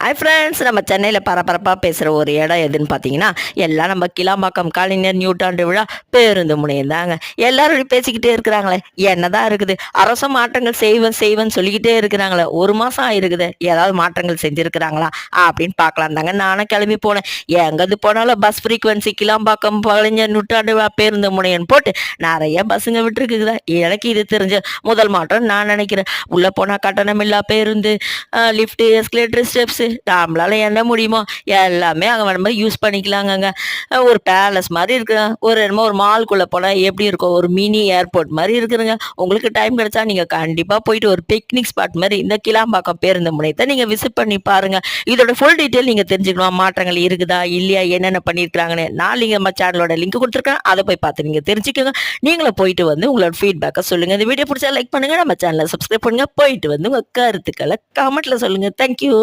Hi friends, நம்ம சென்னையில் பரபரப்பாக பேசுகிற ஒரு இடம் எதுன்னு பார்த்தீங்கன்னா, எல்லாம் நம்ம கிளாம்பாக்கம் கலைஞர் நியூட்டாண்டு விழா பேருந்து முனையம் தாங்க. எல்லாரும் பேசிக்கிட்டே இருக்கிறாங்களே, என்னதான் இருக்குது, அரசு மாற்றங்கள் செய்வேன்னு சொல்லிக்கிட்டே இருக்கிறாங்களே, ஒரு மாதம் ஆயிருக்குது, ஏதாவது மாற்றங்கள் செஞ்சுருக்கிறாங்களா அப்படின்னு பார்க்கலாம் தாங்க நானும் கிளம்பி போனேன். எங்கேருந்து போனாலும் பஸ் ஃப்ரீக்வன்சி கிளாம்பாக்கம் கலைஞர் நூற்றாண்டு விழா பேருந்து முனையம் போட்டு நிறைய பஸ்ஸுங்க விட்டுருக்குதா. எனக்கு இது தெரிஞ்ச முதல் மாற்றம் நான் நினைக்கிறேன். உள்ளே போனால் கட்டணம் இல்லா பேருந்து, லிஃப்ட்டு, எஸ்கலேட்டர், ஸ்டெப்ஸு நம்மளால என்ன முடியுமோ எல்லாமே அங்கே நம்ம யூஸ் பண்ணிக்கலாங்கங்க. ஒரு பேலஸ் மாதிரி இருக்குங்க. என்னமோ ஒரு மால்குள்ளே போனால் எப்படி இருக்கும், ஒரு மினி ஏர்போர்ட் மாதிரி இருக்குதுங்க. உங்களுக்கு டைம் கிடைச்சா நீங்கள் கண்டிப்பாக போயிட்டு ஒரு பிக்னிக் ஸ்பாட் மாதிரி இந்த கிளாம்பாக்கம் பேருந்து முனையத்தை நீங்கள் விசிட் பண்ணி பாருங்கள். இதோட ஃபுல் டீட்டெயில் நீங்கள் தெரிஞ்சுக்கணும், மாற்றங்கள் இருக்குதா இல்லையா, என்னென்ன பண்ணியிருக்கிறாங்கன்னு நான் நம்ம சேனலோட லிங்க் கொடுத்துருக்கேன். அதை போய் பார்த்து நீங்கள் தெரிஞ்சுக்கோங்க. நீங்களும் போயிட்டு வந்து உங்களோட ஃபீட்பேக்கை சொல்லுங்கள். இந்த வீடியோ பிடிச்சா லைக் பண்ணுங்கள், நம்ம சேனலை சப்ஸ்கிரைப் பண்ணுங்கள். போயிட்டு வந்து உங்கள் கருத்துக்களை கமெண்ட்டில் சொல்லுங்கள். தேங்க்யூ.